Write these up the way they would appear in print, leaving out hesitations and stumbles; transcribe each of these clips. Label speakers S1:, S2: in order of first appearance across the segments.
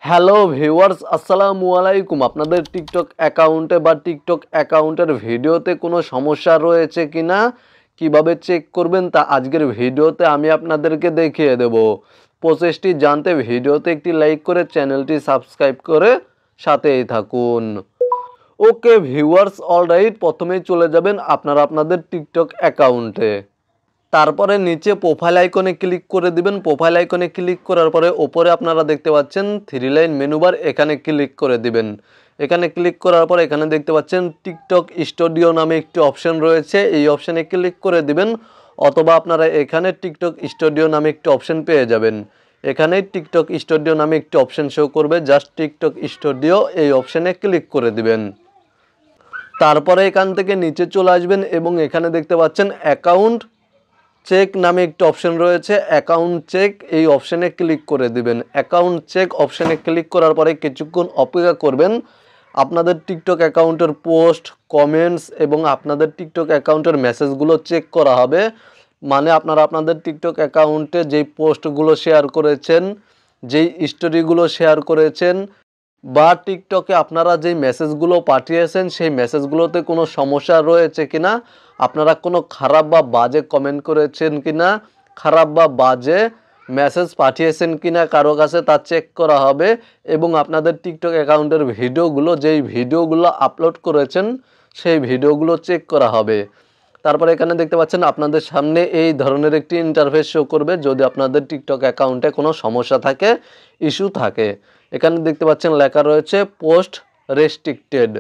S1: Hello viewers, আসসালামু আলাইকুম। আপনাদের টিকটক অ্যাকাউন্টে বা টিকটক অ্যাকাউন্টের ভিডিওতে কোনো সমস্যা রয়েছে কিনা কিভাবে চেক করবেন তা আজকের ভিডিওতে আমি আপনাদেরকে দেখিয়ে দেব। প্রসেসটি জানতে ভিডিওতে একটি লাইক করে চ্যানেলটি সাবস্ক্রাইব করে সাথেই থাকুন। ওকে ভিউয়ার্স, অলরাইট, প্রথমেই চলে যাবেন আপনারা আপনাদের টিকটক অ্যাকাউন্টে। তারপরে নিচে প্রোফাইল আইকনে ক্লিক করে দিবেন। প্রোফাইল আইকনে ক্লিক করার পরে ওপরে আপনারা দেখতে পাচ্ছেন 3 লাইন মেনু বার, এখানে ক্লিক করে দিবেন। এখানে ক্লিক করার পর এখানে দেখতে পাচ্ছেন টিকটক স্টুডিও নামে একটি অপশন রয়েছে, এই অপশানে ক্লিক করে দিবেন। অথবা আপনারা এখানে টিকটক স্টুডিও নামে একটি অপশন পেয়ে যাবেন। এখানে টিকটক স্টুডিও নামে একটি অপশন শো করবে, জাস্ট টিকটক স্টুডিও এই অপশানে ক্লিক করে দিবেন। তারপরে এখান থেকে নিচে চলে আসবেন এবং এখানে দেখতে পাচ্ছেন অ্যাকাউন্ট চেক নামে একটি অপশন রয়েছে, অ্যাকাউন্ট চেক এই অপশানে ক্লিক করে দিবেন। অ্যাকাউন্ট চেক অপশানে ক্লিক করার পরে কিছুক্ষণ অপেক্ষা করবেন। আপনাদের টিকটক অ্যাকাউন্টের পোস্ট, কমেন্টস এবং আপনাদের টিকটক অ্যাকাউন্টের মেসেজগুলো চেক করা হবে। মানে আপনারা আপনাদের টিকটক অ্যাকাউন্টে যেই পোস্টগুলো শেয়ার করেছেন, যেই স্টোরিগুলো শেয়ার করেছেন বা টিকটকে আপনারা যেই মেসেজগুলো পাঠিয়েছেন সেই মেসেজগুলোতে কোনো সমস্যা রয়েছে কিনা, আপনারা কোনো খারাপ বা বাজে কমেন্ট করেছেন কিনা, খারাপ বা বাজে মেসেজ পাঠিয়েছেন কিনা কারো কাছে, তা চেক করা হবে। এবং আপনাদের টিকটক অ্যাকাউন্টের ভিডিওগুলো, যেই ভিডিওগুলো আপলোড করেছেন সেই ভিডিওগুলো চেক করা হবে। তারপরে এখানে দেখতে পাচ্ছেন আপনাদের সামনে এই ধরনের একটি ইন্টারফেস শো করবে যদি আপনাদের টিকটক অ্যাকাউন্টে কোনো সমস্যা থাকে, ইস্যু থাকে। এখানে দেখতে পাচ্ছেন লেখা রয়েছে পোস্ট রেস্ট্রিক্টেড।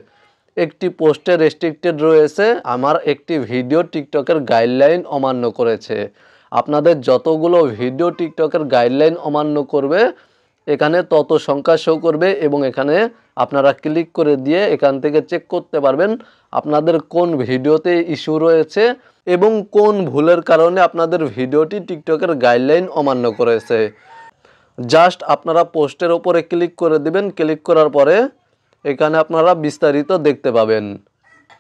S1: একটি পোস্টে রেস্ট্রিক্টেড রয়েছে, আমার একটি ভিডিও টিকটকের গাইডলাইন অমান্য করেছে। আপনাদের যতগুলো ভিডিও টিকটকের গাইডলাইন অমান্য করবে এখানে তত সংখ্যা শো করবে এবং এখানে আপনারা ক্লিক করে দিয়ে এখান থেকে চেক করতে পারবেন আপনাদের কোন ভিডিওতে ইস্যু রয়েছে এবং কোন ভুলের কারণে আপনাদের ভিডিওটি টিকটকের গাইডলাইন অমান্য করেছে। জাস্ট আপনারা পোস্টের ওপরে ক্লিক করে দিবেন। ক্লিক করার পরে এখানে আপনারা বিস্তারিত দেখতে পাবেন।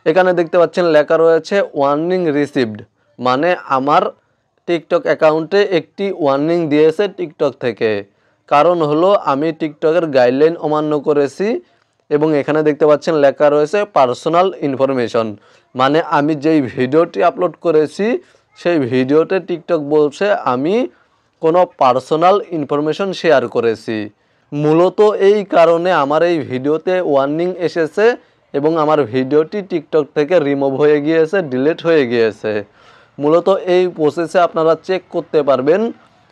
S1: এখানে দেখতে পাচ্ছেন লেখা রয়েছে ওয়ার্নিং রিসিভড, মানে আমার টিকটক অ্যাকাউন্টে একটি ওয়ার্নিং দিয়েছে টিকটক থেকে। কারণ হলো আমি টিকটকের গাইডলাইন অমান্য করেছি। এবং এখানে দেখতে পাচ্ছেন লেখা রয়েছে পার্সোনাল ইনফরমেশন, মানে আমি যেই ভিডিওটি আপলোড করেছি সেই ভিডিওতে টিকটক বলছে আমি কোনো পার্সোনাল ইনফরমেশন শেয়ার করেছি। মূলত এই কারণে আমার এই ভিডিওতে ওয়ার্নিং এসেছে এবং আমার ভিডিওটি টিকটক থেকে রিমুভ হয়ে গিয়েছে, ডিলিট হয়ে গিয়েছে। মূলত এই প্রসেসে আপনারা চেক করতে পারবেন,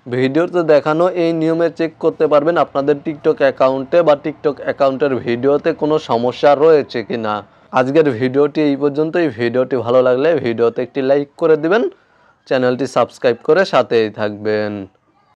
S1: ভিডিওতে দেখানো এই নিয়মে চেক করতে পারবেন আপনাদের টিকটক অ্যাকাউন্টে বা টিকটক অ্যাকাউন্টের ভিডিওতে কোনো সমস্যা রয়েছে কিনা। আজকের ভিডিওটি এই পর্যন্তই। ভিডিওটি ভালো লাগলে ভিডিওতে একটি লাইক করে দিবেন, চ্যানেলটি সাবস্ক্রাইব করে সাথেই থাকবেন।